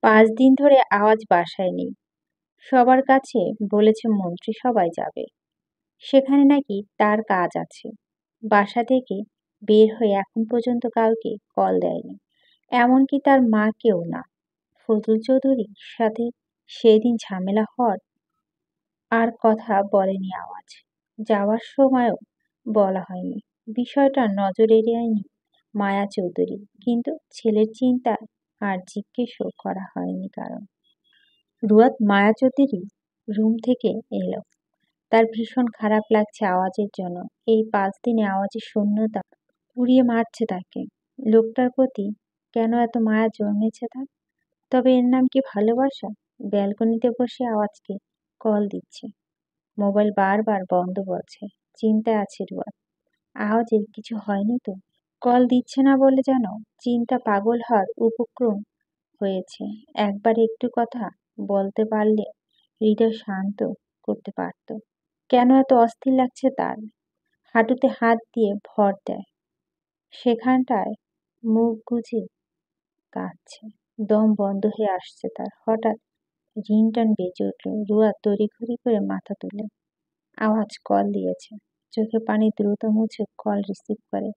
5 দিন ধরে আওয়াজ বাসায় নেই। সবার কাছে বলেছে মন্ত্রিসভায় যাবে। সেখানে নাকি তার কাজ আছে। বাসা থেকে বের হয়ে এখন পর্যন্ত কাউকে কল দেয়নি। এমনকি তার মাকেও না। ফজলুল চৌধুরীর সাথে সেদিন ঝামেলা হওয়ার আর কথা বলেনি আওয়াজ। যাওয়ার সময়ও বলা হয়নি। বিষয়টা নজর এড়ায়নি মায়া চৌধুরী। কিন্তু ছেলের চিন্তা আর জিজ্ঞেসও করা হয়নি কারণ। রুয়াদ মায়া চৌধুরী রুম থেকে এলো। তার ভীষণ খারাপ লাগছে আওয়াজের জন্য। এই 5 দিনে আওয়াজের শূন্যতা পুড়িয়ে মারছে তাকে। লোকটার প্রতি কেন এত মায়া জন্মেছে তার? তবে এর নাম কি ভালোবাসা? ব্যালকনিতে বসে আওয়াজকে কল দিচ্ছে। মোবাইল বারবার বন্ধ বলছে। চিন্তায় আছে রুয়াদ। আওয়াজের কিছু হয়নি তো? কল দিচ্ছে না বলে যেন চিন্তা পাগল হওয়ার উপক্রম হয়েছে। একবার একটু কথা বলতে পারলে হৃদয় শান্ত করতে পারত। কেন এত অস্থির লাগছে তার? হাঁটুতে হাত দিয়ে ভর দেয়। সেখানটায় মুখ গুজে কাঁদছে। দম বন্ধ হয়ে আসছে তার। হঠাৎ রিংটন বেজে উঠল। রুয়া তড়িঘড়ি করে মাথা তুলে। আওয়াজ কল দিয়েছে। চোখে পানি দ্রুত মুছে কল রিসিভ করে।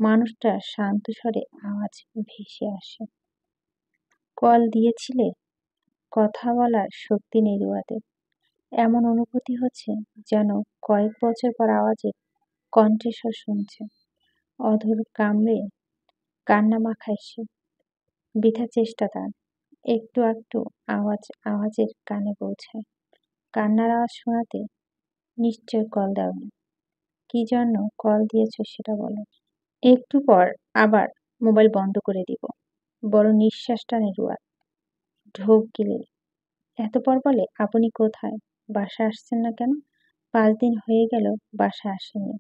মানুষটা শান্ত স্বরে আওয়াজ ভেসে আসে। কল দিয়েছিলে? কথা বলার শক্তি নেই রুয়াদের। এমন অনুভূতি হচ্ছে যেন কয়েক বছর পর আওয়াজের কণ্ঠস্বর শুনছে। অধর কামড়ে কান্না মাখায় সে। বৃথা চেষ্টা তার। একটু একটু আওয়াজের কানে পৌঁছায়। কান্নার আওয়াজ শোনাতে নিশ্চয় কল দাওনি। কি জন্য কল দিয়েছ সেটা বলো। একটু পর আবার মোবাইল বন্ধ করে দিব। বড় নিঃশ্বাস টানে রুয়াদ। ঢোক গিলে। এত পর বলে, আপনি কোথায়? বাসায় আসছেন না কেন? 5 দিন হয়ে গেল বাসায় আসেননি।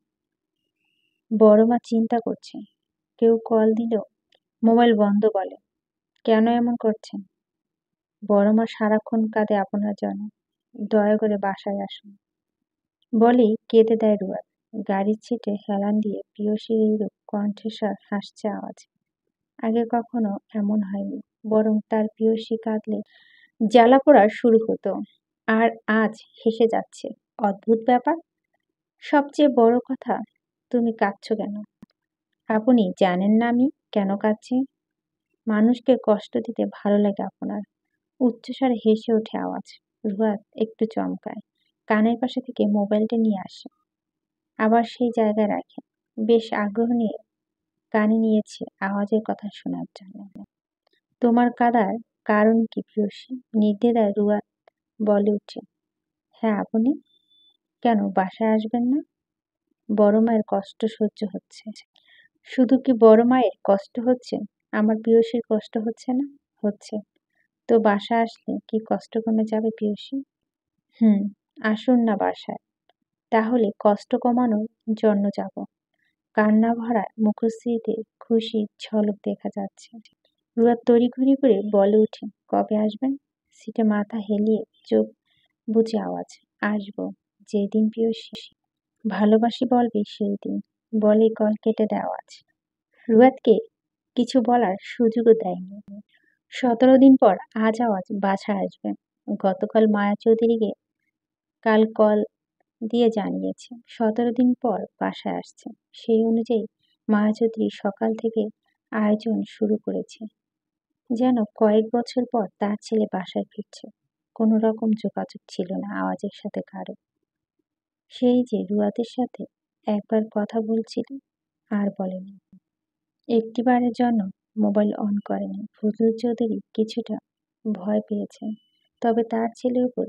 বড় মা চিন্তা করছে। কেউ কল দিল মোবাইল বন্ধ বলে। কেন এমন করছেন? বড় মা সারাক্ষণ কাঁদে আপনার জন্য। দয়া করে বাসায় আসুন। বলেই কেঁদে দেয় রুয়াদ। গাড়ির ছিটে হেলান দিয়ে প্রিয়সীর এইরূপ কণ্ঠস্বর হাসছে আওয়াজ। আগে কখনো এমন হয়নি। বরং তার প্রিয়সী কাঁদলে জ্বালাপোড়া শুরু হতো। আর আজ হেসে যাচ্ছে। অদ্ভুত ব্যাপার। সবচেয়ে বড় কথা, তুমি কাঁদছো কেন? আপনি জানেন না আমি কেন কাঁদছি? মানুষকে কষ্ট দিতে ভালো লাগে আপনার। উচ্চস্বরে হেসে ওঠে আওয়াজ। রুয়াদ একটু চমকায়। কানের পাশে থেকে মোবাইলটা নিয়ে আসে। আবার সেই জায়গায় রাখে। বেশ আগ্রহ নিয়ে কানে নিয়েছে আওয়াজের কথা শোনার জন্য। তোমার কাঁদার কারণ কি প্রিয়সী? নির্দ্বিধায় রুয়াদ বলে উঠে। হ্যাঁ আপনি? কেন বাসায় আসবেন না? বড় মায়ের কষ্ট সহ্য হচ্ছে। শুধু কি বড় মায়ের কষ্ট হচ্ছে? আমার প্রিয়সীর কষ্ট হচ্ছে না? হচ্ছে। তো বাসায় আসলে কি কষ্ট কমে যাবে প্রিয়সী? হুম, আসুন না বাসায়। তাহলে কষ্ট কমানোর জন্য যাব। কান্না ভরা মুখশ্রীতে খুশির ঝলক দেখা যাচ্ছে। রুয়াদ তড়িঘড়ি করে বলে উঠে, কবে আসবেন? সিটে মাথা হেলিয়ে চোখ বুজে আওয়াজ। আসবো। যেদিন প্রিয়সী ভালোবাসি বলবে সেই দিন। বলেই কল কেটে দেয় আওয়াজ। রুয়াদকে কিছু বলার সুযোগও দেয়নি। 17 দিন পর আজ আওয়াজ বাসায় আসবে। গতকাল মায়া চৌধুরীকে কাল কল দিয়ে জানিয়েছে 17 দিন পর বাসায় আসছে। সেই অনুযায়ী মায়া চৌধুরী সকাল থেকে আয়োজন শুরু করেছে। যেন কয়েক বছর পর তার ছেলে বাসায় ফিরছে। কোনো রকম যোগাযোগ ছিল না আওয়াজের সাথে কারো। সেই যে রুয়াদের সাথে একবার কথা বলছিল আর বলেনি। একটিবারের জন্য মোবাইল অন করেনি। ফজলুল চৌধুরী কিছুটা ভয় পেয়েছেন। তবে তার ছেলের উপর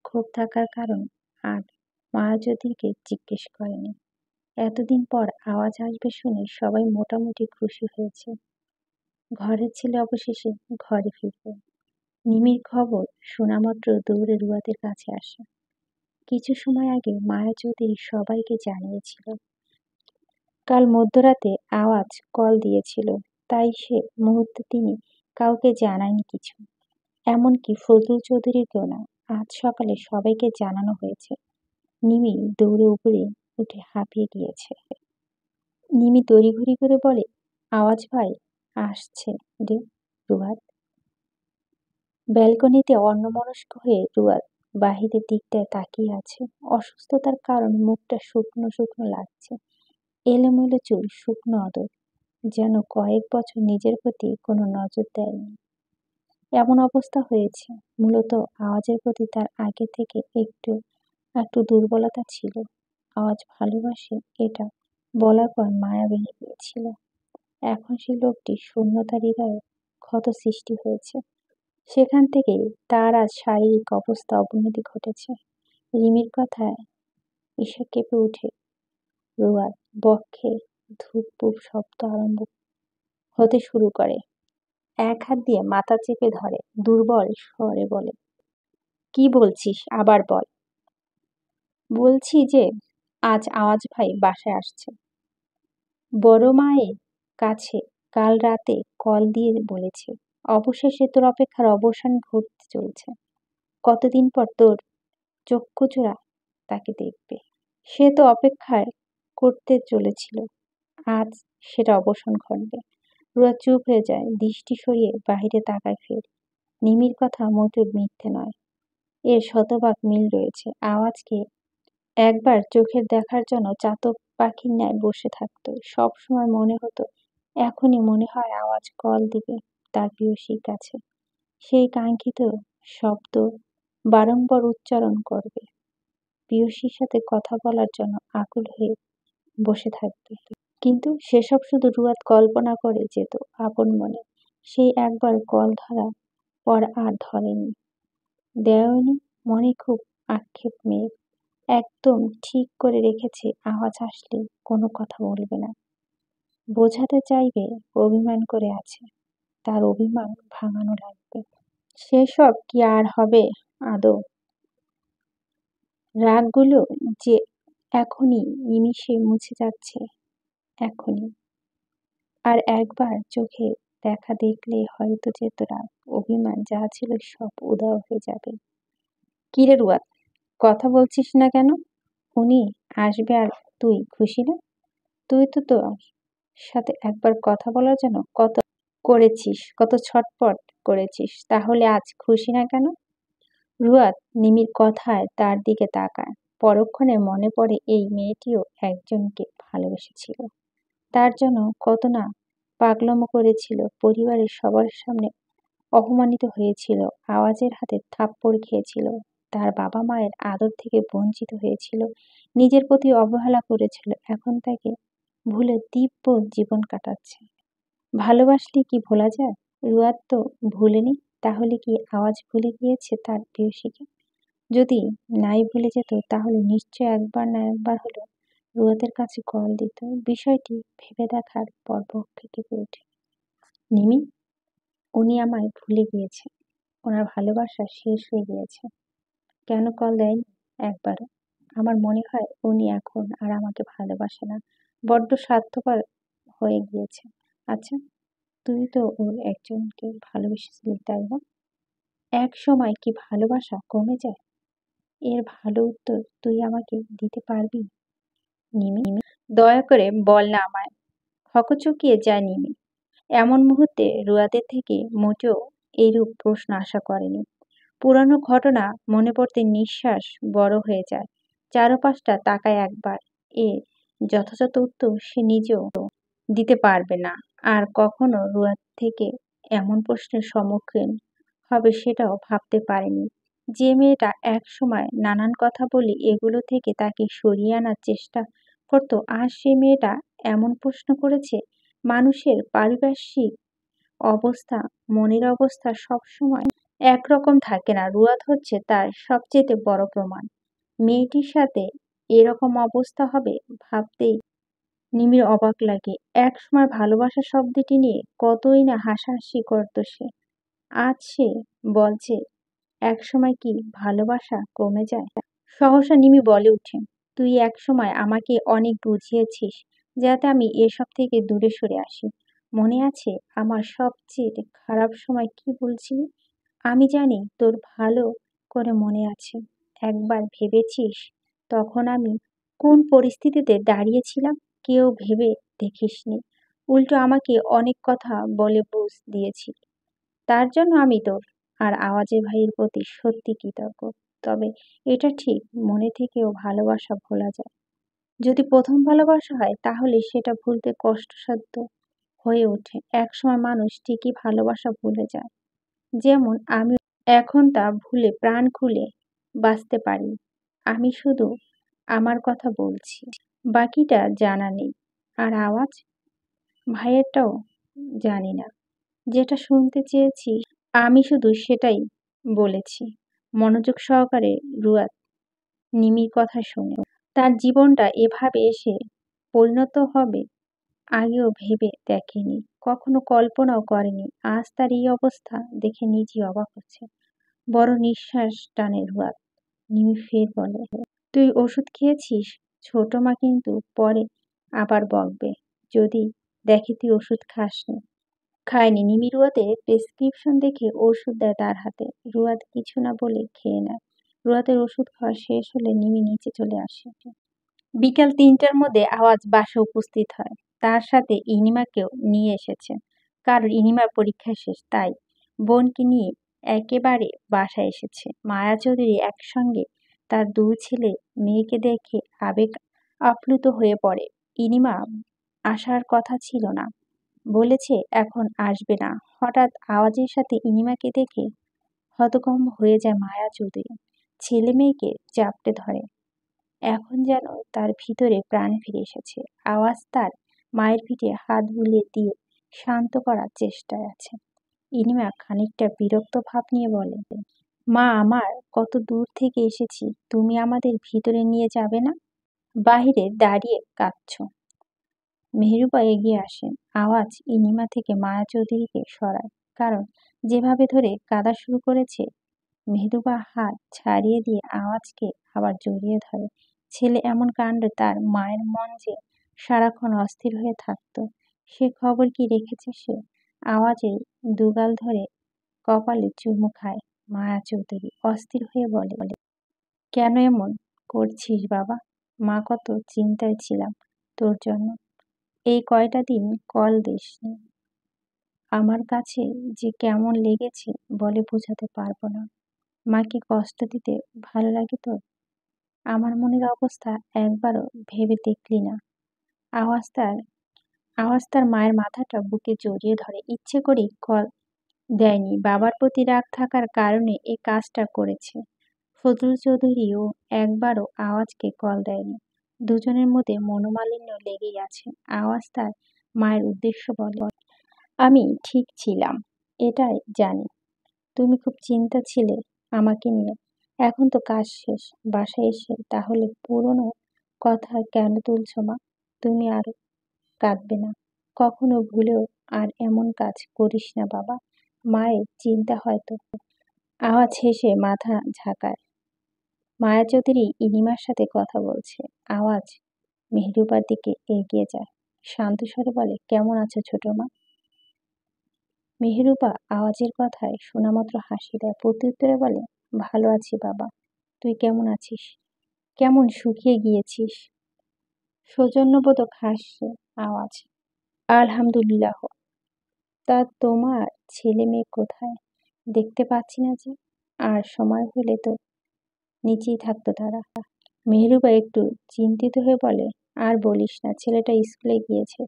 ক্ষোভ থাকার কারণ আর মায়া চৌধুরীকে জিজ্ঞেস করেনি। এতদিন পর আওয়াজ আসবে শুনে সবাই মোটামুটি খুশি হয়েছে। ঘরের ছেলে অবশেষে ঘরে ফিরবে। নিমির খবর শোনামাত্র দৌড়ে রুয়াদের কাছে আসে। কিছু সময় আগে মায়া চৌধুরী সবাইকে জানিয়েছিল কাল মধ্যরাতে আওয়াজ কল দিয়েছিল। তাই সে মুহূর্তে তিনি কাউকে জানায়নি কিছু। এমনকি ফজলুল চৌধুরীকেও না। আজ সকালে সবাইকে জানানো হয়েছে। নিমি দৌড়ে উপরে উঠে হাঁপিয়ে গিয়েছে। নিমি তড়িঘড়ি করে বলে, আওয়াজ ভাই আসছে রে রুয়াদ। ব্যালকনিতে অন্যমনস্ক হয়ে রুয়াদ বাহিরের দিকটায় তাকিয়ে আছে। অসুস্থতার কারণ মুখটা শুকনো শুকনো লাগছে। এলোমেলো চুল, শুকনো আদর, যেন কয়েক বছর নিজের প্রতি কোনো নজর দেয়নি। এমন অবস্থা হয়েছে মূলত আওয়াজের প্রতি তার আগে থেকে একটু একটু দুর্বলতা ছিল। আওয়াজ ভালোবাসে এটা বলার পর মায়া ভেঙে গিয়েছিল। এখন সেই লোকটি শূন্যতার হৃদয়ে ক্ষত সৃষ্টি হয়েছে। সেখান থেকেই তার আজ শারীরিক অবস্থা অবনতি ঘটেছে। রিমির কথায় ঈশা কেঁপে উঠে রুয়ার বক্ষে ধূপ পুপ শব্দ আরম্ভ হতে শুরু করে। এক হাত দিয়ে মাথা চেপে ধরে, দুর্বল স্বরে বলে, কি বলছিস আবার বল। বলছি যে আজ আওয়াজ ভাই বাসায় আসছে। বড় মায়ের কাছে কাল রাতে কল দিয়ে বলেছে অবশেষে তোর অপেক্ষার অবসান ঘটতে চলছে। কতদিন পর তোর চক্ষুচোরা তাকে দেখবে। সে তো অপেক্ষায় করতে চলেছিল, আজ সেটা অবসান ঘটবে। রুয়া চুপ হয়ে যায়, দৃষ্টি সরিয়ে বাহিরে তাকায় ফের। নিমির কথা মোটেও মিথ্যে নয়, এর শতভাগ মিল রয়েছে। আওয়াজকে একবার চোখের দেখার জন্য চাতক পাখির ন্যায় বসে থাকতো। সবসময় মনে হতো এখনই মনে হয় আওয়াজ কল দিবে তার প্রিয়সীর কাছে। সেই কাঙ্ক্ষিত শব্দ বারংবার উচ্চারণ করবে, প্রিয়সীর সাথে কথা বলার জন্য আকুল হয়ে বসে থাকবে। কিন্তু সেসব শুধু রুয়াদ কল্পনা করে যেত আপন মনে। সেই একবার কল ধরার পর আর ধরেনি। দেওয়ানি মনে খুব আক্ষেপ মেয়ে, একদম ঠিক করে রেখেছে আওয়াজ আসলে কোনো কথা বলবে না। বোঝাতে চাইবে অভিমান করে আছে, তার অভিমান ভাঙানো লাগবে। সেসব কি আর হবে আদৌ? রাগগুলো যে এখনই নিমিষে মুছে যাচ্ছে, এখনই। আর একবার চোখে দেখা দেখলে হয়তো যেত রাগ, অভিমান যা ছিল সব উধাও হয়ে যাবে। কিরে রুয়াদ, কথা বলছিস না কেন? উনি আসবে আর তুই খুশি না? তুই তো তোর সাথে একবার কথা বলার জন্য কত করেছিস, কত ছটপট করেছিস, তাহলে আজ খুশি না কেন? রুয়াদ নিমির কথায় তার দিকে তাকায়। পরক্ষণে মনে পড়ে এই মেয়েটিও একজনকে ভালোবেসেছিল। তার জন্য কত না পাগলামো করেছিল, পরিবারের সবার সামনে অপমানিত হয়েছিল, আওয়াজের হাতে থাপ্পড় খেয়েছিল, তার বাবা মায়ের আদর থেকে বঞ্চিত হয়েছিল, নিজের প্রতি অবহেলা করেছিল। এখন তাকে ভুলে দিব্য জীবন কাটাচ্ছে। ভালোবাসলে কি ভোলা যায়? রুয়াদ তো ভুলেনি, তাহলে কি আওয়াজ ভুলে গিয়েছে তার প্রেয়সীকে? যদি নাই ভুলে যেত তাহলে নিশ্চয় একবার না একবার হলো রুয়াদের কাছে কল দিত। বিষয়টি ভেবে দেখার পর বক্ষে কেঁপে ওঠে। নিমি, উনি আমায় ভুলে গিয়েছে, ওনার ভালোবাসা শেষ হয়ে গিয়েছে। কেন কল দেয়নি একবারও? আমার মনে হয় উনি এখন আর আমাকে ভালোবাসে না, বড্ড স্বার্থপর হয়ে গিয়েছে। আচ্ছা, তুই তো ওর একজনকে ভালোবেসেছিলি, তাই না? এক সময় কি ভালোবাসা কমে যায়? এর ভালো উত্তর তুই আমাকে দিতে পারবি নিমি? দয়া করে বল না আমায়। হকচকিয়ে যায় নিমি। এমন মুহূর্তে রুয়াদের থেকে মোটেও এইরূপ প্রশ্ন আশা করেনি। পুরানো ঘটনা মনে পড়তে নিঃশ্বাস বড় হয়ে যায়। চারপাশটা তাকায় একবার, এ যথাযথ উত্তর সে নিজেও দিতে পারবে না। আর কখনো রুয়াদ থেকে এমন প্রশ্নের সম্মুখীন হবে সেটাও ভাবতে পারেনি। যে মেয়েটা এক সময় নানান কথা বলে এগুলো থেকে তাকে সরিয়ে আনার চেষ্টা করতো, আর সে মেয়েটা এমন প্রশ্ন করেছে। মানুষের পারিপার্শ্বিক অবস্থা, মনের অবস্থা সবসময় একরকম থাকে না। রুয়াদ হচ্ছে তার সবচেয়ে বড় প্রমাণ। মেয়েটির সাথে এরকম অবস্থা হবে ভাবতেই নিমির অবাক লাগে। একসময় ভালোবাসা শব্দটি নিয়ে কতই না হাসাহাসি করত সে। আজ সে বলছে একসময় কি ভালোবাসা কমে যায়? সহসা নিমি বলে উঠে, তুই একসময় আমাকে অনেক বুঝিয়েছিস যাতে আমি এসব থেকে দূরে সরে আসি। মনে আছে আমার সবচেয়ে খারাপ সময় কি বলছিলি? আমি জানি তোর ভালো করে মনে আছে। একবার ভেবেছিস তখন আমি কোন পরিস্থিতিতে দাঁড়িয়েছিলাম? কেউ ভেবে দেখিসনি, উল্টো আমাকে অনেক কথা বলে বুঝ দিয়েছিলি। তার জন্য আমি তোর আর আওয়াজের ভাইয়ের প্রতি সত্যি কৃতজ্ঞ। তবে এটা ঠিক, মনে থেকেও ভালোবাসা ভোলা যায়। যদি প্রথম ভালোবাসা হয় তাহলে সেটা ভুলতে কষ্টসাধ্য হয়ে ওঠে। একসময় মানুষ ঠিকই ভালোবাসা ভুলে যায়, যেমন আমি এখন তা ভুলে প্রাণ খুলে বাঁচতে পারি। আমি শুধু আমার কথা বলছি, বাকিটা জানা নেই। আর আওয়াজ ভাইয়েরটাও জানি না। যেটা শুনতে চেয়েছি আমি শুধু সেটাই বলেছি। মনোযোগ সহকারে রুয়াদ নিমির কথা শোনে। তার জীবনটা এভাবে এসে পরিণত হবে আগেও ভেবে দেখেনি, কখনো কল্পনাও করেনি। আজ তার এই অবস্থা দেখে নিজেই অবাক হচ্ছে। বড় নিঃশ্বাস টানে রুয়াদ। নিমি ফের বলে, তুই ওষুধ খেয়েছিস? ছোট মা কিন্তু পরে আবার বকবে যদি দেখে তুই ওষুধ খাসনি। খায়নি। নিমি রুয়াদের প্রেসক্রিপশন দেখে ওষুধ দেয় তার হাতে। রুয়াদ কিছু না বলে খেয়ে নেয়। রুয়াদের ওষুধ খাওয়া শেষ হলে নিমি নিচে চলে আসে। বিকাল ৩টার মধ্যে আওয়াজ বাসায় উপস্থিত হয়। তার সাথে ইনিমাকেও নিয়ে এসেছে, কারণ ইনিমার পরীক্ষা শেষ, তাই বোনকে নিয়ে একেবারে বাসায় এসেছে। মায়া চৌধুরী একসঙ্গে তার দুই ছেলে মেয়েকে দেখে আবেগ আপ্লুত হয়ে পড়ে। ইনিমা আসার কথা ছিল না, বলেছে এখন আসবে না। হঠাৎ আওয়াজের সাথে ইনিমাকে দেখে হতভম্ব হয়ে যায় মায়া চৌধুরী। ছেলে মেয়েকে চাপটে ধরে। এখন যেন তার ভিতরে প্রাণ ফিরে এসেছে। আওয়াজ তার মায়ের পিঠে হাত বুলিয়ে দিয়ে শান্ত করার চেষ্টায় আছে। ইনিমা খানিকটা বিরক্ত ভাব নিয়ে বলে, মা আমার, কত দূর থেকে এসেছি, তুমি আমাদের ভিতরে নিয়ে যাবে না? বাহিরে দাঁড়িয়ে কাঁদছ। মেহেরুবা এগিয়ে আসেন। আওয়াজ ইনিমা থেকে মায়া চৌধুরীকে সরায়, কারণ যেভাবে ধরে কাঁদা শুরু করেছে। মেহেরুবা হাত ছাড়িয়ে দিয়ে আওয়াজকে আবার জড়িয়ে ধরে। ছেলে এমন কাণ্ড, তার মায়ের মন যে সারাক্ষণ অস্থির হয়ে থাকত, সে খবর কি রেখেছে সে? আওয়াজের দুগাল ধরে কপালে চুমু খায় মায়া চৌধুরী। অস্থির হয়ে বলে, কেন এমন করছিস বাবা? মা কত চিন্তায় ছিলাম তোর জন্য। এই কয়টা দিন কল দিসনি। আমার কাছে যে কেমন লেগেছে বলে বোঝাতে পারবো না। মাকে কষ্ট দিতে ভালো লাগে তোর? আমার মনের অবস্থা একবারও ভেবে দেখলি না? আওয়াজ তার আওয়াজ তার মায়ের মাথাটা বুকে জড়িয়ে ধরে। ইচ্ছে করেই কল দেয়নি, বাবার প্রতি রাগ থাকার কারণে এই কাজটা করেছে। ফজলুল চৌধুরীও একবারও আওয়াজকে কল দেয়নি। দুজনের মধ্যে মনোমালিন্য লেগেই আছে। আওয়াজ তার মায়ের উদ্দেশ্য বলে, আমি ঠিক ছিলাম, এটাই জানি। তুমি খুব চিন্তা ছিলে আমাকে নিয়ে। এখন তো কাজ শেষ, বাসায় এসে তাহলে পুরনো কথা কেন তুলছো মা? তুমি আর কাঁদবে না। কখনো ভুলেও আর এমন কাজ করিস না বাবা। মায়ের চিন্তা হয়তো। আওয়াজ হেসে মাথা ঝাঁকায়। মায়া চৌধুরী ইনিমার সাথে কথা বলছে। আওয়াজ মেহরুবার দিকে এগিয়ে যায়, শান্ত স্বরে বলে, কেমন আছো ছোট মা? মেহেরুবা আওয়াজের কথায় শোনামাত্র হাসি দেয়। প্রত্যুত্তরে বলে, ভালো আছি বাবা। তুই কেমন আছিস? কেমন শুকিয়ে গিয়েছিস? সৌজন্যবোধক হাসছে আওয়াজ। আলহামদুলিল্লাহ। তা তোমার ছেলে মেয়ে কোথায়? দেখতে পাচ্ছি না যে। আর সময় হলে তো নিচেই থাকতো তারা। মেহেরুবা একটু চিন্তিত হয়ে বলে, আর বলিস না, ছেলেটা স্কুলে গিয়েছে।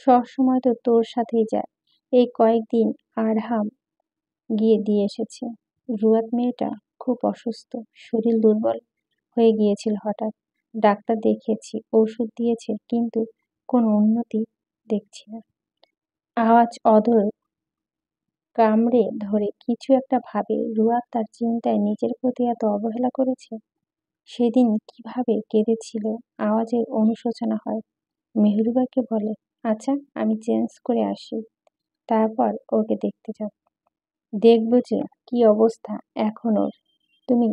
সব সময় তো তোর সাথেই যায়। এই কয়েকদিন আরহাম গিয়ে দিয়ে এসেছে। রুয়াদ মেয়েটা খুব অসুস্থ, শরীর দুর্বল হয়ে গিয়েছিল হঠাৎ। ডাক্তার দেখিয়েছি, ওষুধ দিয়েছে, কিন্তু কোনো উন্নতি দেখছি না। আওয়াজ অধর কামড়ে ধরে কিছু একটা ভাবে। রুয়াদ তার চিন্তায় নিজের প্রতি এত অবহেলা করেছে। সেদিন কিভাবে কেঁদেছিল। আওয়াজের অনুশোচনা হয়। মেহরুবাকে বলে, আচ্ছা আমি চেঞ্জ করে আসি, তারপর ওকে দেখতে যাব। দেখব যে কি অবস্থা এখন ওর। তুমি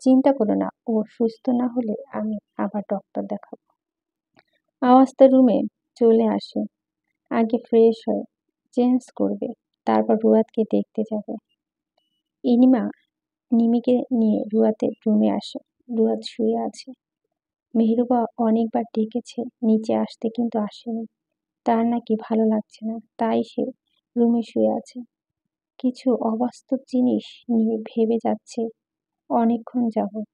চিন্তা করো না, ও সুস্থ না হলে আমি আবার ডক্টর দেখাবো। আওয়াজ তার রুমে চলে আসে। আগে ফ্রেশ হয়ে চেঞ্জ করবে, তারপর রুয়াদকে দেখতে যাবে। ইনিমা নিমিকে নিয়ে রুয়াদের রুমে আসে। রুয়াদ শুয়ে আছে। মেহরুবা অনেকবার ডেকেছে নিচে আসতে, কিন্তু আসেনি। তার নাকি ভালো লাগছে না, তাই সে রুমে শুয়ে আছে। কিছু অবাস্তব জিনিস নিয়ে ভেবে যাচ্ছে অনেকক্ষণ যাবৎ।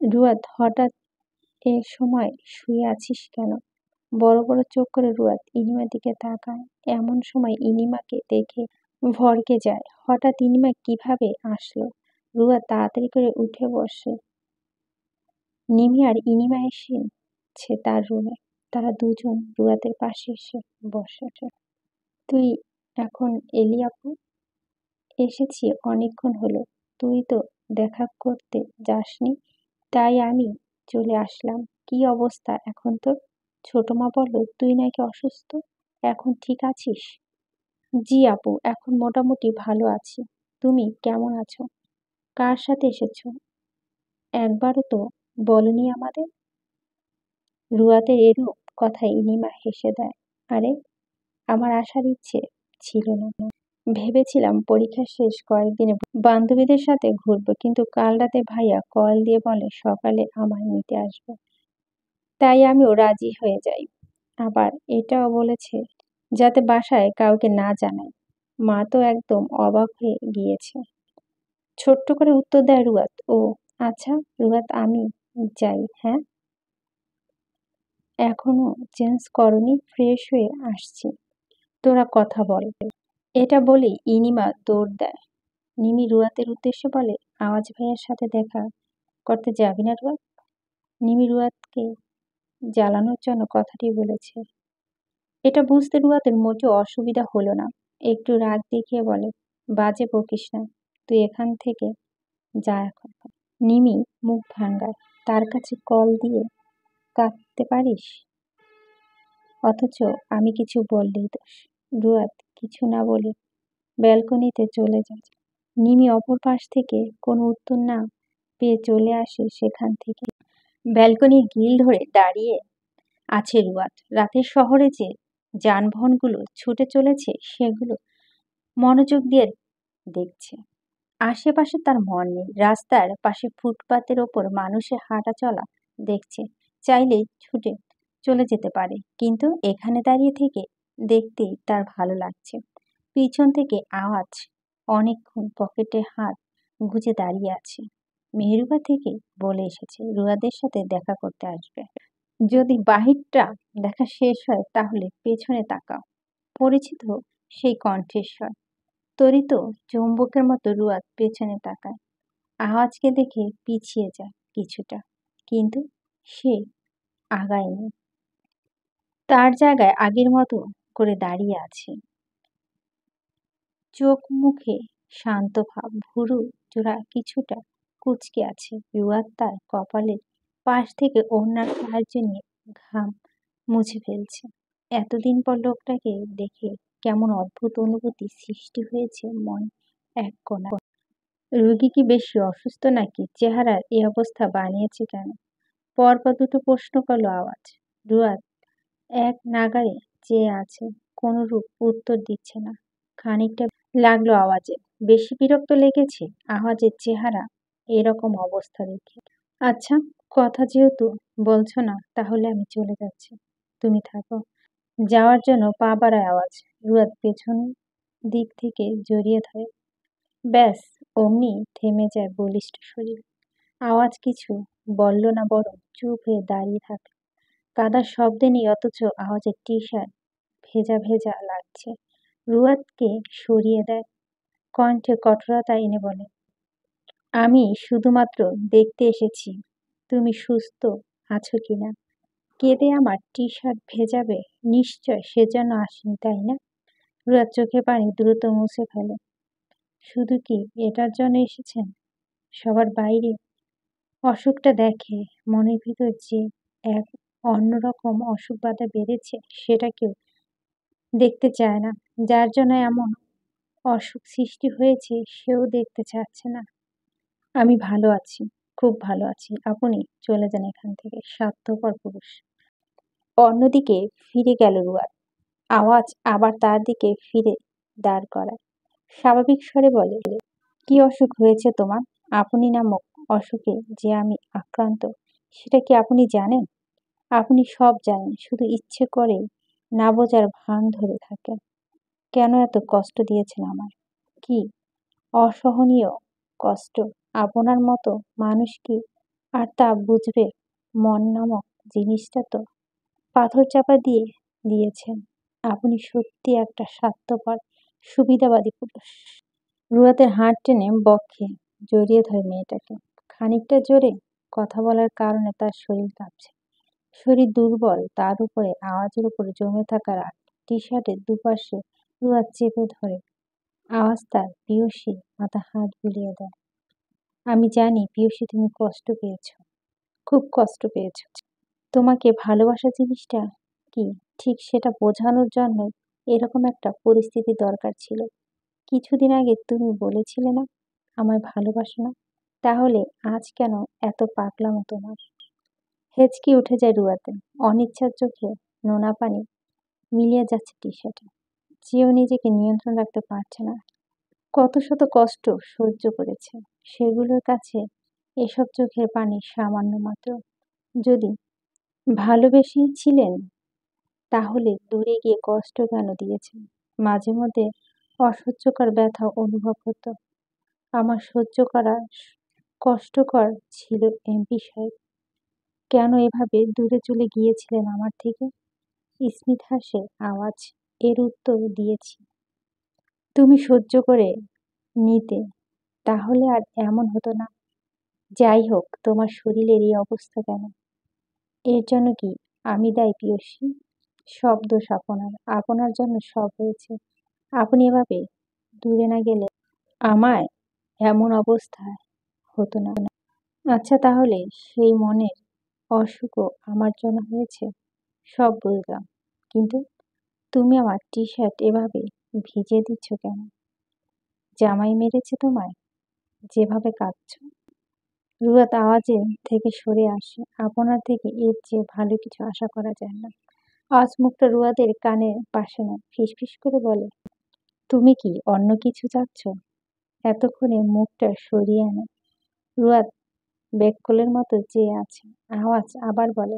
রুয়াদ, হঠাৎ এ সময় শুয়ে আছিস কেন? বড় বড় চোখ করে রুয়াদ ইনিমার দিকে তাকায়। এমন সময় ইনিমাকে দেখে ভড়কে যায়। হঠাৎ ইনিমা কিভাবে আসলো? রুয়াদ তাড়াতাড়ি করে উঠে বসে। নিমি আর ইনিমা এসেছে তার রুমে। তারা দুজন রুয়াদের পাশে এসে বসে। তুই এখন এলি আপু? এসেছি অনেকক্ষণ হলো। তুই তো দেখা করতে যাসনি, তাই আমি চলে আসলাম। কি অবস্থা এখন তোর? ছোট মা বলল তুই নাকি অসুস্থ, এখন ঠিক আছিস? জি আপু, এখন মোটামুটি ভালো আছি। তুমি কেমন আছো? কার সাথে এসেছো? একবারও তো বলনি আমাদের। রুয়াদের এরূপ কথায় ইনিমা হেসে দেয়। আরে, আমার আসার ইচ্ছে ছিল না। ভেবেছিলাম পরীক্ষা শেষ কয়েকদিনে বান্ধবীদের সাথে ঘুরবো, কিন্তু কাল রাতে ভাইয়া কল দিয়ে বলে সকালে আমায় নিতে আসবে। তাই আমিও রাজি হয়ে যাই। আবার এটাও বলেছে যাতে বাসায় কাউকে না জানাই। মা তো একদম অবাক হয়ে গিয়েছে। ছোট্ট করে উত্তর দেয় রুয়াত। ও আচ্ছা রুয়াত, আমি যাই। হ্যাঁ, এখনো চেঞ্জ করনি? ফ্রেশ হয়ে আসছি, তোরা কথা বল। এটা বলেই ইনিমা দৌড় দেয়। নিমি রুয়াতের উদ্দেশ্যে বলে, আওয়াজ ভাইয়ের সাথে দেখা করতে যাবি না রুয়াত? নিমি রুয়াতকে জ্বালানোর জন্য কথাটি বলেছে। এটা বুঝতে রুয়াতের মোটেও অসুবিধা হলো না। একটু রাগ দেখিয়ে বলে, বাজে বকিস না, তুই এখান থেকে যা এখন। নিমি মুখ ভাঙ্গায়। তার কাছে কল দিয়ে কাঁদতে পারিস, অথচ আমি কিছু বললেই দোষ। রুয়াত কিছু না বলে ব্যালকনিতে চলে যায়। নিমি অপর পাশ থেকে কোনো উত্তর না পেয়ে চলে আসে সেখান থেকে। ব্যালকনির গ্রিল ধরে দাঁড়িয়ে আছে রুয়াত। রাতের শহরে যে যানবাহনগুলো ছুটে চলেছে সেগুলো মনোযোগ দিয়ে দেখছে। আশেপাশে তার মন নেই। রাস্তার পাশে ফুটপাতের ওপর মানুষের হাঁটা চলা দেখছে। চাইলেই ছুটে চলে যেতে পারে, কিন্তু এখানে দাঁড়িয়ে থেকে দেখতেই তার ভালো লাগছে। পিছন থেকে আওয়াজ অনেকক্ষণ পকেটে হাত গুজে দাঁড়িয়ে আছে। মেহেরুবা থেকে বলে এসেছে রুয়াদের সাথে দেখা করতে আসবে। যদি বাহিরটা দেখা শেষ হয় তাহলে পেছনে তাকাও। পরিচিত সেই কণ্ঠস্বর। তরিত চুম্বকের মতো রুয়াদ পেছনে তাকায়। আওয়াজকে দেখে পিছিয়ে যায় কিছুটা, কিন্তু সে আগায়নি। তার জায়গায় আগের মতো করে দাঁড়িয়ে আছে, চোখ মুখে শান্ত ভাব, ভুরু জোড়া কিছুটা কুঁচকে আছে। রুয়াদ তার কপালের পাশ থেকে ওড়নার সাহায্য নিয়ে ঘাম মুছে ফেলছে। এতদিন পর লোকটাকে দেখে কেমন অদ্ভুত অনুভূতি সৃষ্টি হয়েছে মনে এক কোণা। রোগী কি বেশি অসুস্থ নাকি চেহারার এই অবস্থা বানিয়েছে কেন? পরপর দুটো প্রশ্ন করলো আওয়াজ। রুয়াদ এক নাগাড়ে চেয়ে আছে, কোনরূপ উত্তর দিচ্ছে না। খানিকটা লাগলো আওয়াজে। বেশি বিরক্ত লেগেছে আওয়াজের চেহারা এরকম অবস্থা দেখে। আচ্ছা, কথা যেহেতু বলছো না, তাহলে আমি চলে যাচ্ছি, তুমি থাকো। যাওয়ার জন্য পা বাড়ায় আওয়াজ। রুয়াদ পেছন দিক থেকে জড়িয়ে ধরে। ব্যাস, অমনি থেমে যায় বলিষ্ঠ শরীর। আওয়াজ কিছু বলল না, বরং চুপ হয়ে দাঁড়িয়ে থাকে। কাদার শব্দে নেই, অথচ আওয়াজের টি শার্ট ভেজা ভেজা লাগছে। রুয়াদকে সরিয়ে দেয়, কণ্ঠে কঠোরতা এনে বলে, আমি শুধুমাত্র দেখতে এসেছি তুমি সুস্থ আছো কিনা। কেঁদে আমার টি শার্ট ভেজাবে? নিশ্চয় সেজন্য আসেনি, তাই না? রুয়াদ চোখে পানি দ্রুত মুছে ফেলে। শুধু কি এটার জন্য এসেছেন? সবার বাইরে অসুখটা দেখে, মনের ভিতর যে এক অন্যরকম অসুখ বাধা বেড়েছে সেটা কেউ দেখতে চায় না। যার জন্য এমন অসুখ সৃষ্টি হয়েছে সেও দেখতে চাচ্ছে না। আমি ভালো আছি, খুব ভালো আছি, আপনি চলে যান এখান থেকে, স্বার্থপর পুরুষ। অন্যদিকে ফিরে গেল রুয়াদ। আওয়াজ আবার তার দিকে ফিরে দাঁড় করায়। স্বাভাবিক স্বরে বলে, কি অসুখ হয়েছে তোমার? আপনি নামক অসুখে যে আমি আক্রান্ত সেটা কি আপনি জানেন? আপনি সব জানেন, শুধু ইচ্ছে করে না বোঝার ভান ধরে থাকেন। কেন এত কষ্ট দিয়েছেন আমায়? কি অসহনীয় কষ্ট! আপনার মতো মানুষ কি আর তা বুঝবে? মন নামক জিনিসটা তো পাথর চাপা দিয়ে দিয়েছেন। আপনি সত্যি একটা স্বার্থপর সুবিধাবাদী পুরুষ। রুয়াতের হাত টেনে বক্ষে জড়িয়ে ধরে মেয়েটাকে। খানিকটা জোরে কথা বলার কারণে তার শরীর কাঁপছে। শরীর দুর্বল, তার উপরে আওয়াজের উপর জমে থাকা রাগ। টি শার্টের দুপাশে রুয়াত চেপে ধরে। আওয়াজ তার পিয়সী মাথা হাত বুলিয়ে দেয়। আমি জানি পিয়সী, তুমি কষ্ট পেয়েছ, খুব কষ্ট পেয়েছ। তোমাকে ভালোবাসা জিনিসটা কি ঠিক সেটা বোঝানোর জন্য এরকম একটা পরিস্থিতি দরকার ছিল। কিছুদিন আগে তুমি বলেছিলে না আমায় ভালোবাসো না, তাহলে আজ কেন এত পাগলামো তোমার? হেঁচকি উঠে যায় রুয়াতে। অনিচ্ছার চোখে নোনা পানি মিলিয়ে যাচ্ছে টি শার্টে। যেও নিজেকে নিয়ন্ত্রণ রাখতে পারছে না। কত শত কষ্ট সহ্য করেছে, সেগুলোর কাছে এসব চোখের পানি সামান্য মাত্র। যদি ভালোবেসেছিলেন তাহলে দূরে গিয়ে কষ্ট কেন দিয়েছেন? মাঝে মধ্যে অসহ্যকর ব্যথা অনুভব হতো। আমার সহ্য করা কষ্টকর ছিল এমপি সাহেব। কেন এভাবে দূরে চলে গিয়েছিলেন আমার থেকে? স্মিত হাসে আওয়াজ। এর উত্তর দিয়েছি, তুমি সহ্য করে নিতে, তাহলে আর এমন হতো না। যাই হোক, তোমার শরীরের এই অবস্থা কেন? এর জন্য কি আমি দায়ী পিয়সী? সব দোষ আপনার। আপনার জন্য সব হয়েছে। আপনি এভাবে দূরে না গেলে আমায় এমন অবস্থা হতো না। আচ্ছা, তাহলে সেই মনের অসুখও আমার জন্য হয়েছে, সব বুঝলাম। কিন্তু তুমি আমার টি শার্ট এভাবে ভিজিয়ে দিচ্ছ কেন? জামাই মেরেছে তোমায়? যেভাবে কাঁদছো। রুয়াত আওয়াজে থেকে সরে আসে। আপনার থেকে এর চেয়ে ভালো কিছু আশা করা যায় না। আজ মুখটা রুয়াদের কানের পাশে নয়, ফিসফিস করে বলে, তুমি কি অন্য কিছু চাচ্ছ? এতক্ষণে মুখটা সরিয়ে আনে। রুয়াদ বেককলের মতো চেয়ে আছে। আওয়াজ আবার বলে,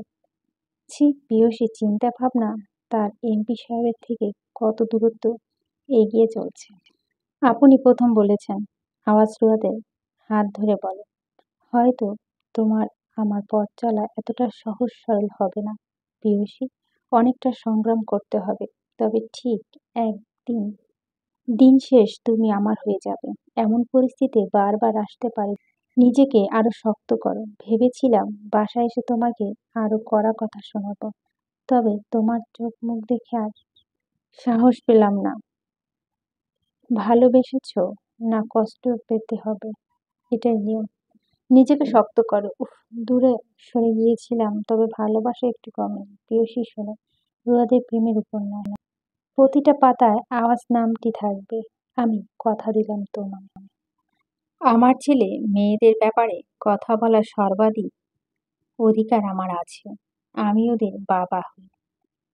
ছি পিয়সী চিন্তা ভাবনা তার এমপি সাহেবের থেকে কত দূরত্ব এগিয়ে চলছে। আপনি প্রথম বলেছেন। আওয়াজ রুয়াদের হাত ধরে বলে, হয়তো তোমার আমার পথ চলা এতটা সহজ সরল হবে না পিয়সী, অনেকটা সংগ্রাম করতে হবে। তবে ঠিক একদিন দিন শেষ তুমি আমার হয়ে যাবে। এমন পরিস্থিতি বারবার আসতে পারে। নিজেকে আরো শক্ত করো। ভেবেছিলাম বাসায় এসে তোমাকে আরো কড়া কথা শোনাবো, তবে তোমার চোখ মুখ দেখে আর সাহস পেলাম না। ভালোবেসেছ না কষ্ট পেতে হবে, এটাই নিয়ম। নিজেকে শক্ত করো। উফ, দূরে সরে গিয়েছিলাম, তবে ভালোবাসা একটু কমেনি। প্রিয়সী শোনো, রুয়াদের প্রেমের উপর নয়, প্রতিটা পাতায় আওয়াজ নামটি থাকবে। আমি কথা দিলাম তোমায়। আমার ছেলে মেয়েদের ব্যাপারে কথা বলার সর্বাধিক অধিকার আমার আছে। আমি ওদের বাবা হই।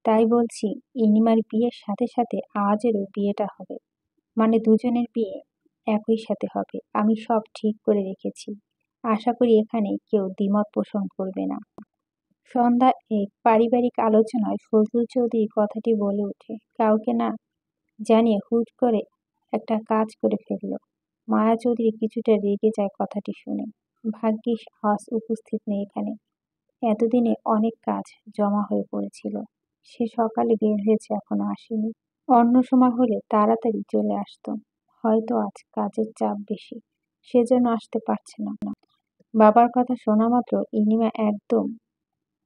তাই বলছি, ইনিমার বিয়ের সাথে সাথে আওয়াজেরও বিয়েটা হবে। মানে দুজনের বিয়ে একই সাথে হবে। আমি সব ঠিক করে রেখেছি। আশা করি এখানে কেউ দ্বিমত পোষণ করবে না। সন্ধ্যা এক পারিবারিক আলোচনায় ফজলুল চৌধুরী কথাটি বলে ওঠে, কাউকে না জানিয়ে হুট করে একটা কাজ করে ফেলল। মায়া চৌধুরী কিছুটা রেগে যায় কথাটি শুনে। ভাগ্যিস আজ উপস্থিত নেই এখানে। এতদিনে অনেক কাজ জমা হয়ে পড়েছিল। সে সকালে বের হয়েছে, এখনো আসেনি। অন্য সময় হলে তাড়াতাড়ি চলে আসতো। হয়তো আজ কাজের চাপ বেশি, সেজন্য আসতে পারছে না। বাবার কথা শোনা মাত্র ইনিমা একদম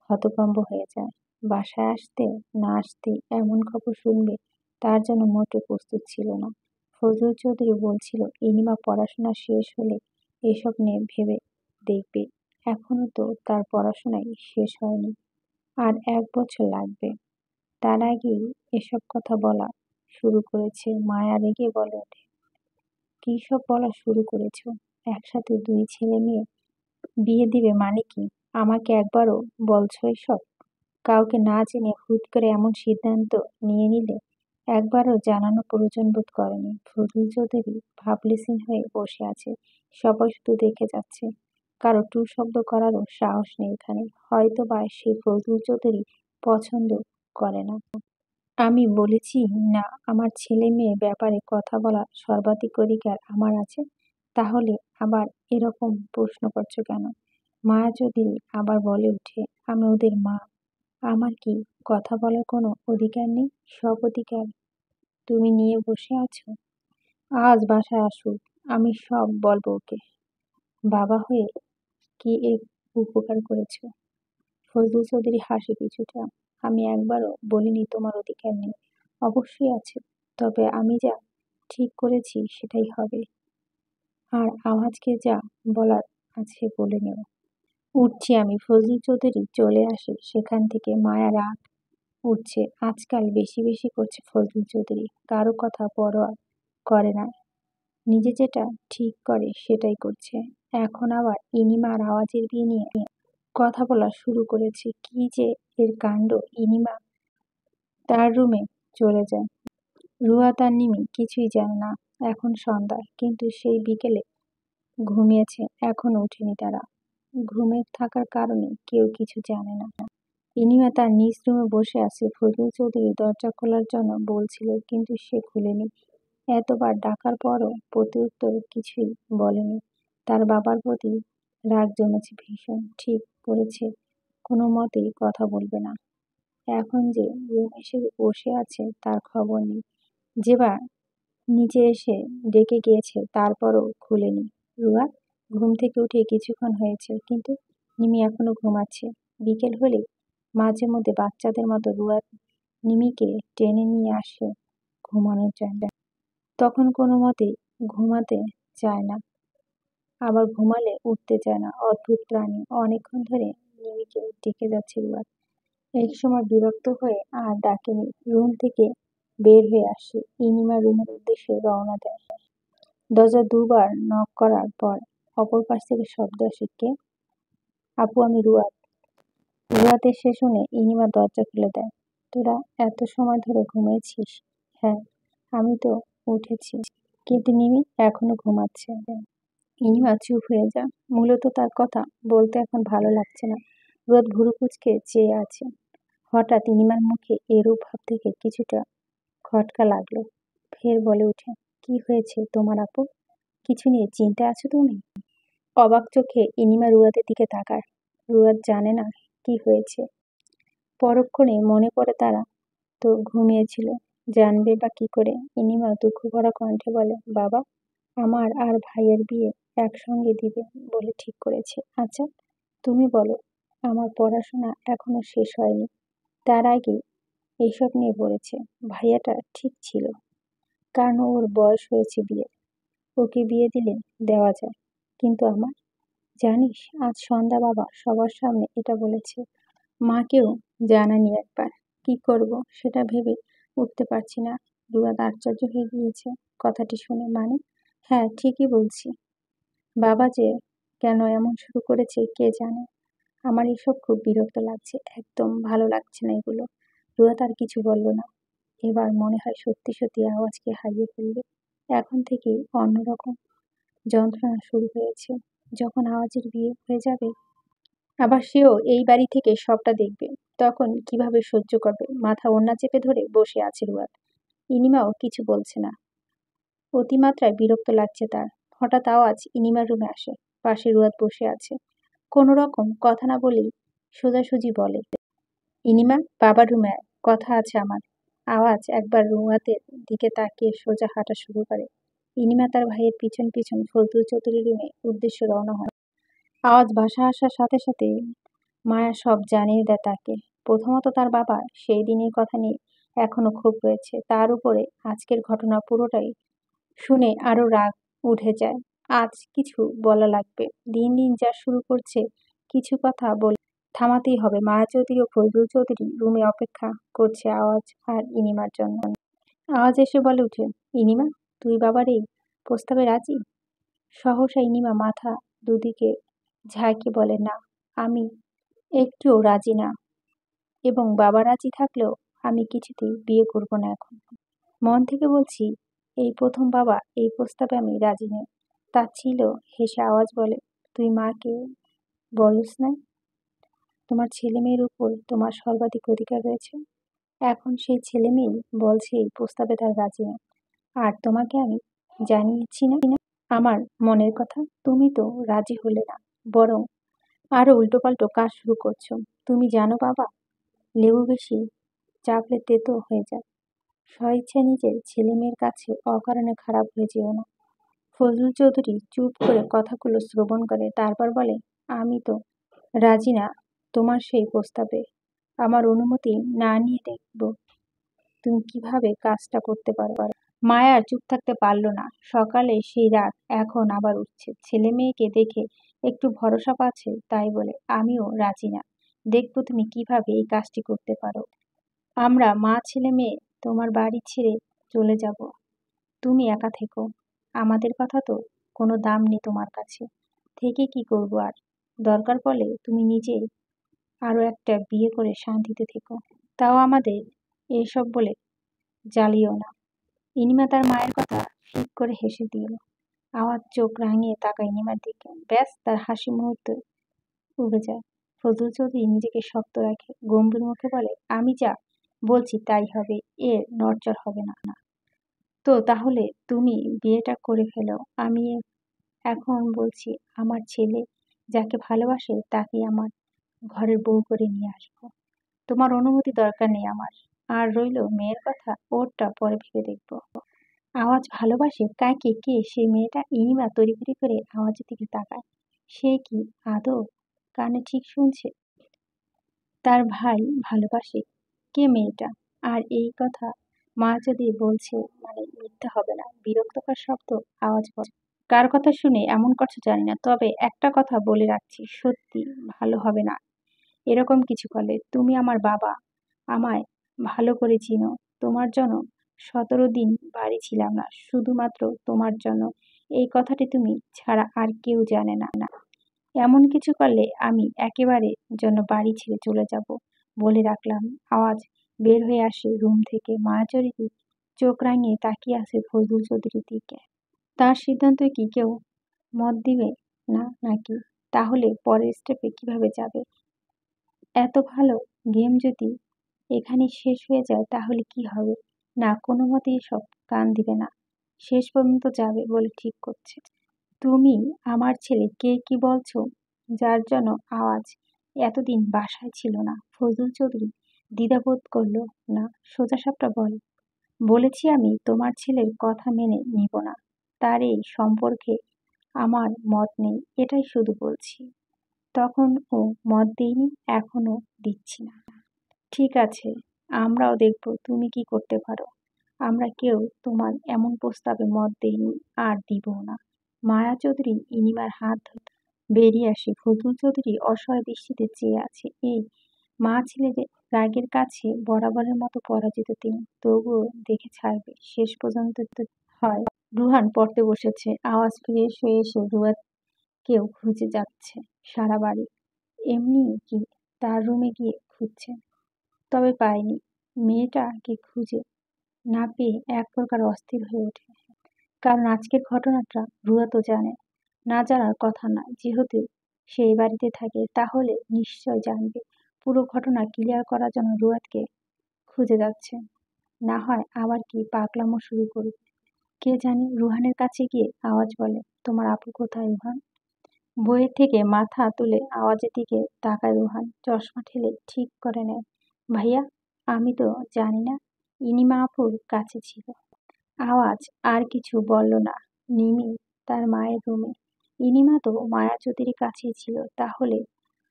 হতভম্ব হয়ে যায়। বাসায় আসতে না আসতেই এমন খবর শুনবে তার জন্য মোটেও প্রস্তুত ছিল না। ফজলুল চৌধুরী বলছিল ইনিমা পড়াশোনা শেষ হলে এসব নিয়ে ভেবে দেখবে। এখনো তো তার পড়াশোনাই শেষ হয়নি, আর 1 বছর লাগবে। তার আগেই এসব কথা বলা শুরু করেছে। মায়া রেগে বলে ওঠে, কী সব বলা শুরু করেছো? একসাথে 2 ছেলে মেয়ে বিয়ে দিবে মানে কি? আমাকে একবারও বলছো এসব? কাউকে না জেনে হুট করে এমন সিদ্ধান্ত নিয়ে নিলে? একবারও জানানো প্রয়োজন বোধ করেনি। ফজলুল চৌধুরী ভাবলেশীন হয়ে বসে আছে। সবাই শুধু দেখে যাচ্ছে। কারো টু শব্দ করারও সাহস নেই এখানে। হয়তো বা সে ফজলুল চৌধুরী পছন্দ করে না। আমি বলেছি না, আমার ছেলে মেয়ে ব্যাপারে কথা বলার সর্বাধিক অধিকার আমার আছে। তাহলে আবার এরকম প্রশ্ন করছো কেন? মায়া চৌধুরী আবার বলে উঠে, আমি ওদের মা। আমার কি কথা বলার কোনো অধিকার নেই? সব অধিকার তুমি নিয়ে বসে আছো। আজ বাসায় আসুক, আমি সব বলবো ওকে। বাবা হয়ে কি এক উপকার করেছো? ফজলু চৌধুরী হাসে কিছুটা। আমি একবারও বলিনি তোমার অধিকার নেই। অবশ্যই আছে। তবে আমি যা ঠিক করেছি সেটাই হবে। আর আওয়াজকে যা বলার আছে বলে নেও। উঠছি আমি। ফজলু চৌধুরী চলে আসে সেখান থেকে। মায়া রাগ উঠছে। আজকাল বেশি বেশি করছে ফজলু চৌধুরী। কারো কথা পরোয়া করে না। নিজে যেটা ঠিক করে সেটাই করছে। এখন আবার ইনিমা আর আওয়াজের বিয়ে নিয়ে কথা বলা শুরু করেছে। কি যে এর কাণ্ড! ইনিমা তার রুমে চলে যায়। রুয়া তার নিমি কিছুই জানে না। এখন সন্ধ্যা, কিন্তু সেই বিকেলে ঘুমিয়েছে, এখনো ওঠেনি তারা। ঘুমে থাকার কারণে কেউ কিছু জানে না। ইনিমা তার নিজ রুমে বসে আছে। ফজলু চৌধুরী দরজা খোলার জন্য বলছিল, কিন্তু সে খুলেনি। এতবার ডাকার পরও প্রত্যুত্তর কিছুই বলেনি। তার বাবার প্রতি রাগ জমেছে ভীষণ। ঠিক করেছে, কোনো মতেই কথা বলবে না। এখন যে রুম এসে বসে আছে তার খবর নেই। যেবার নিচে এসে ডেকে গিয়েছে তারপরও খুলেনি। রুয়া ঘুম থেকে উঠে কিছুক্ষণ হয়েছে, কিন্তু নিমি এখনো ঘুমাচ্ছে। বিকেল হলে মাঝে মধ্যে বাচ্চাদের মতো রুয়া নিমিকে টেনে নিয়ে আসে ঘুমানোর জন্য। তখন কোনো মতেই ঘুমাতে চায় না, আবার ঘুমালে উঠতে চায় না। অদ্ভুত প্রাণী। অনেকক্ষণ ধরে নিমিকে ডেকে যাচ্ছে রুয়া। এক সময় বিরক্ত হয়ে আর ডাকেনি। রুম থেকে বের হয়ে আসে। ইনিমা রুমের উদ্দেশ্যে রওনা দেয়। দরজা দুবার নক করার পর অপর পাশ থেকে শব্দ আসে, কে? আপু, আমি রুয়াত। রুয়াত এসে শুনে ইনিমা দরজা খুলে দেয়। তোরা এত সময় ধরে ঘুমিয়েছিস? হ্যাঁ, আমি তো উঠেছি, কিন্তু নিমি এখনো ঘুমাচ্ছে। ইনিমা চুপ হয়ে যায়। মূলত তার কথা বলতে এখন ভালো লাগছে না। রোদ ভুরু কুঁচকে চেয়ে আছে। হঠাৎ ইনিমার মুখে এরূপ ভাব থেকে কিছুটা খটকা লাগলো। ফের বলে উঠে, কি হয়েছে তোমার আপু? কিছু নিয়ে চিন্তায় আছো তুমি? অবাক চোখে ইনিমা রুয়াদের দিকে তাকায়। রুয়াদ জানে না কি হয়েছে। পরক্ষণে মনে পড়ে তারা তো ঘুমিয়েছিল, জানবে বা কি করে। ইনিমা দুঃখ ভরা কণ্ঠে বলে, বাবা আমার আর ভাইয়ের বিয়ে একসঙ্গে দিবে বলে ঠিক করেছে। আচ্ছা তুমি বলো, আমার পড়াশোনা এখনো শেষ হয়নি, তার আগে এইসব নিয়ে পড়েছে। ভাইয়াটা ঠিক ছিল, কারণ ওর বয়স হয়েছে বিয়ে, ওকে বিয়ে দিলে দেওয়া যায়। কিন্তু আমার, জানিস আজ সন্ধ্যা বাবা সবার সামনে এটা বলেছে। মাকেও জানানি একবার। কি করব সেটা ভেবে উঠতে পারছি না। রুয়াদ আশ্চর্য হয়ে গিয়েছে কথাটি শুনে। মানে? হ্যাঁ, ঠিকই বলছি। বাবা যে কেন এমন শুরু করেছে কে জানে। আমার এসব খুব বিরক্ত লাগছে, একদম ভালো লাগছে না এগুলো। রুয়াদ আর কিছু বলল না। এবার মনে হয় সত্যি সত্যি আওয়াজকে হারিয়ে ফেলবে। এখন থেকেই অন্যরকম যন্ত্রণা শুরু হয়েছে। যখন আওয়াজের বিয়ে হয়ে যাবে, আবার সেও এই বাড়ি থেকে সবটা দেখবে, তখন কিভাবে সহ্য করবে। মাথা ওড়না চেপে ধরে বসে আছে রুয়াদ। ইনিমাও কিছু বলছে না। অতিমাত্রায় বিরক্ত লাগছে তার। হঠাৎ আওয়াজ ইনিমার রুমে আসে। পাশে রুয়াদ বসে আছে। কোনো রকম কথা না বলেই সোজাসুজি বলে, ইনিমা বাবার রুমে আয়, কথা আছে আমার। আওয়াজ একবার রুয়াদের দিকে তাকিয়ে সোজা হাঁটা শুরু করে। ইনিমা তার ভাইয়ের পিছন পিছন ফজলু চৌধুরীর রুমে উদ্দেশ্যে রওনা হয়। আওয়াজ বাসা আসার সাথে সাথে মায়া সব জানিয়ে দেয় তাকে। প্রথমত তার বাবার সেই দিনের কথা নিয়ে এখনো ক্ষোভ রয়েছে। তার উপরে আজকের ঘটনা পুরোটাই শুনে আরো রাগ উঠে যায়। আজ কিছু বলা লাগবে। দিন দিন যা শুরু করছে, কিছু কথা বলে থামাতেই হবে। মায়া চৌধুরী ও ফজলুল চৌধুরী রুমে অপেক্ষা করছে আওয়াজ আর ইনিমার জন্য। আওয়াজ এসে বলে উঠে, ইনিমা তুই বাবার এই প্রস্তাবে রাজি? সহসা ইনিমা মাথা দুদিকে ঝাঁকে বলে, না, আমি একটুও রাজি না, এবং বাবা রাজি থাকলেও আমি কিছুতেই বিয়ে করব না এখন। মন থেকে বলছি, এই প্রথম বাবা এই প্রস্তাবে আমি রাজি নই। ছিল হেসে আওয়াজ বলে, তুই মাকে বলস না তোমার ছেলে মেয়ের উপর তোমার সর্বাধিক অধিকার রয়েছে? এখন সেই ছেলে মেয়ে বলছে এই প্রস্তাবে তার রাজি না। আর তোমাকে আমি জানিয়েছি না আমার মনের কথা, তুমি তো রাজি হলে না, বরং আরো উল্টোপাল্টো কাজ শুরু করছো। তুমি জানো বাবা, লেবু বেশি চাপলে তেতো হয়ে যায়। স্বইচ্ছায় নিজের ছেলে মেয়ের কাছে অকারণে খারাপ হয়ে যেও না। ফজলুল চৌধুরী চুপ করে কথাগুলো শ্রবণ করে, তারপর বলে, আমি তো রাজি না তোমার সেই প্রস্তাবে। আমার অনুমতি না নিয়ে দেখব তুমি কিভাবে কাজটা করতে পারো। মায়া আর চুপ থাকতে পারল না। সকালে সেই রাগ এখন আবার উঠছে। ছেলে মেয়েকে দেখে একটু ভরসা পাচ্ছে, তাই বলে, আমিও রাজি না। দেখবো তুমি কিভাবে এই কাজটি করতে পারো। আমরা মা ছেলে মেয়ে তোমার বাড়ি ছেড়ে চলে যাব। তুমি একা থেকো। আমাদের কথা তো কোনো দাম নেই তোমার কাছে। থেকে কি করবো আর? দরকার পড়লে তুমি নিজেই আরো একটা বিয়ে করে শান্তিতে থেকো। তাও আমাদের এসব বলে জ্বালিও না। ইনিমা তার মায়ের কথা ফিক করে হেসে দিল। আওয়াজ চোখ রাঙিয়ে তাকায় ইনিমার দিকে। ব্যাস, তার হাসি মুহূর্তে উবে যায়। ফজলুল চৌধুরী নিজেকে শক্ত রাখে, গম্ভীর মুখে বলে, আমি যা বলছি তাই হবে, এর নড়চড় হবে না। তো তাহলে তুমি বিয়েটা করে ফেলো। আমি এখন বলছি, আমার ছেলে যাকে ভালোবাসে তাকে আমার ঘরের বউ করে নিয়ে আসবো। তোমার অনুমতি দরকার নেই আমার। আর রইলো মেয়ের কথা, ওরটা পরে ভেবে দেখবো। আওয়াজ ভালোবাসে কাকে? কে সেই মেয়েটা? ইনিমা তড়িঘড়ি করে আওয়াজের দিকে তাকায়। সে কি আদৌ কানে ঠিক শুনছে? তার ভাই ভালোবাসে? কে মেয়েটা? আর এই কথা মা যদি বলছে মানে মিথ্যা হবে না। বিরক্তকর শব্দ আওয়াজ বলে, কার কথা শুনে এমন করছো জানি না, তবে একটা কথা বলে রাখছি, সত্যি ভালো হবে না এরকম কিছু করলে। তুমি আমার বাবা, আমায় ভালো করে চিনো। তোমার জন্য 17 দিন বাড়ি ছিলাম না, শুধুমাত্র তোমার জন্য। এই কথাটি তুমি ছাড়া আর কেউ জানে না। এমন কিছু করলে আমি একেবারে জন্য বাড়ি ছেড়ে চলে যাব বলে রাখলাম। আওয়াজ বের হয়ে আসে রুম থেকে। মায়াচরিতি চোখ রাঙিয়ে তাকিয়ে আছে ফজলুল চৌধুরীর দিকে। তার সিদ্ধান্ত কি কেউ মত দিবে না নাকি? তাহলে পরের স্টেপে কিভাবে যাবে? এত ভালো গেম যদি এখানেই শেষ হয়ে যায় তাহলে কি হবে? না, কোনো মতেই এসব কান দিবে না। শেষ পর্যন্ত যাবে বলে ঠিক করছে। তুমি আমার ছেলে, কে কি বলছো? যার জন্য আওয়াজ এতদিন বাসায় ছিল না। ফজলুল চৌধুরী দ্বিধাবোধ করলো না, সোজাসাপটা বল, বলেছি আমি তোমার ছেলের কথা মেনে নিব না। তার এই সম্পর্কে আমার মত নেই, এটাই শুধু বলছি। তখন ও মত দেয়নি, এখনো দিচ্ছি না। ঠিক আছে, আমরাও দেখব তুমি কি করতে পারো। আমরা কেউ তোমার এমন প্রস্তাবে মত দেইনি আর দিবও না। মায়া চৌধুরী ইনিমার হাত ধরে বেরিয়ে আসে। ফজলুল চৌধুরী অসহায় দৃষ্টিতে চেয়ে আছে। এই মা ছেলের রাগের কাছে বরাবরের মতো পরাজিত তিনি, তবুও দেখে ছাড়বে শেষ পর্যন্ত তো হয়। রুহান পড়তে বসেছে। আওয়াজ ফ্রেশ হয়ে এসে রুয়াকেও খুঁজে যাচ্ছে সারা বাড়ি। এমনি কি তার রুমে গিয়ে খুঁজছে, তবে পায়নি। মেয়েটাকে খুঁজে না পেয়ে এক প্রকার অস্থির হয়ে ওঠে। কারণ আজকের ঘটনাটা রুয়া তো জানে না, জানার কথা না। যেহেতু সে এই বাড়িতে থাকে তাহলে নিশ্চয় জানবে। পুরো ঘটনা ক্লিয়ার করার জন্য রুয়াতকে খুঁজে যাচ্ছে। না হয় আবার কি পাগলামো শুরু করবে, কে জানে। রুহানের কাছে গিয়ে আওয়াজ বলে, তোমার আপু কোথায় রুহান? বইয়ের থেকে মাথা তুলে আওয়াজের দিকে তাকায় রুহান। চশমা ঠেলে ঠিক করে নেয়। ভাইয়া, আমি তো জানি না, ইনিমা আপুর কাছে ছিল। আওয়াজ আর কিছু বলল না। নিমি তার মায়ের রুমে, ইনিমা তো মায়া চৌধুরীর কাছেই ছিল। তাহলে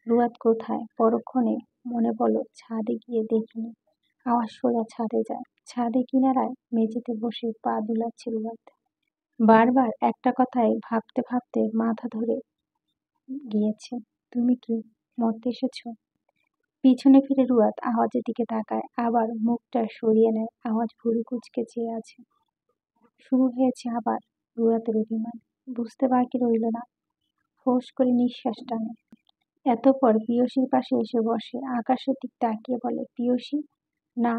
রুয়াত কোথায়? পরক্ষণে মনে পড়ল ছাদে গিয়ে দেখিনি। আওয়াজ সোজা ছাদে যায়। ছাদে কিনারায় মেঝেতে বসে পা দুলাচ্ছে রুয়াত। বারবার একটা কথায় ভাবতে ভাবতে মাথা ধরে গিয়েছে। তুমি কি মরতে এসেছো? পিছনে ফিরে রুয়াত আওয়াজের দিকে তাকায়, আবার মুখটা সরিয়ে নেয়। আওয়াজ ভুরু কুঁচকে চেয়ে আছে। শুরু হয়েছে আবার রুয়াতের অভিমান। বুঝতে বাকি রইল না। ফোঁস করে নিঃশ্বাস টানে। এতপর পিয়সীর পাশে এসে বসে। আকাশের দিক তাকিয়ে বলে, পিয়সী না,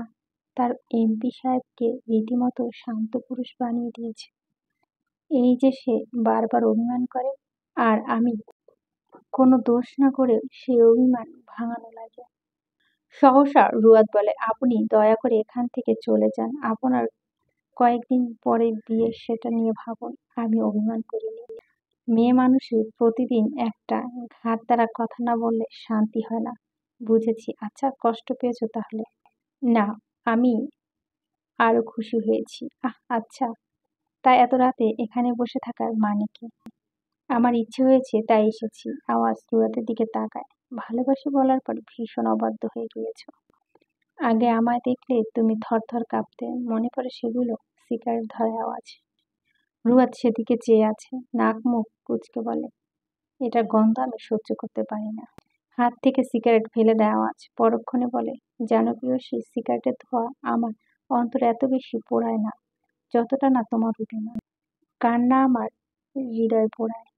তার এমপি সাহেবকে রীতিমতো শান্ত পুরুষ বানিয়ে দিয়েছে। এই যে সে বারবার অভিমান করে, আর আমি কোনো দোষ না করেও সে অভিমান ভাঙানো লাগে। সহসা রুয়াদ বলে, আপনি দয়া করে এখান থেকে চলে যান। আপনার কয়েকদিন পরে বিয়ে, সেটা নিয়ে ভাবুন। আমি অভিমান করিনি। মেয়ে মানুষের প্রতিদিন একটা ঘাট দ্বারা কথা না বললে শান্তি হয় না। বুঝেছি। আচ্ছা, কষ্ট পেয়েছো তাহলে? না, আমি আরো খুশি হয়েছি। আচ্ছা, তাই এত রাতে এখানে বসে থাকার মানে কি? আমার ইচ্ছে হয়েছে তাই এসেছি। আওয়াজ রুয়াদের দিকে তাকায়। ভালোবাসি বলার পর ভীষণ অবাধ্য হয়ে গিয়েছো। আগে আমায় দেখলে তুমি থরথর কাঁপতে, মনে পড়ে সেগুলো? সিগারেট ধরে আওয়াজ। রুয়াদ সেদিকে চেয়ে আছে, নাক মুখ কুঁচকে বলে, এটার গন্ধ আমি সহ্য করতে পারি না। হাত থেকে সিগারেট ফেলে দেয় আওয়াজ। পরক্ষণে বলে, জানো প্রিয়সী, সিগারেটের ধোঁয়া আমার অন্তর এত বেশি পোড়ায় না, যতটা না তোমার রুটিন। কান্না আমার হৃদয় পোড়ায়।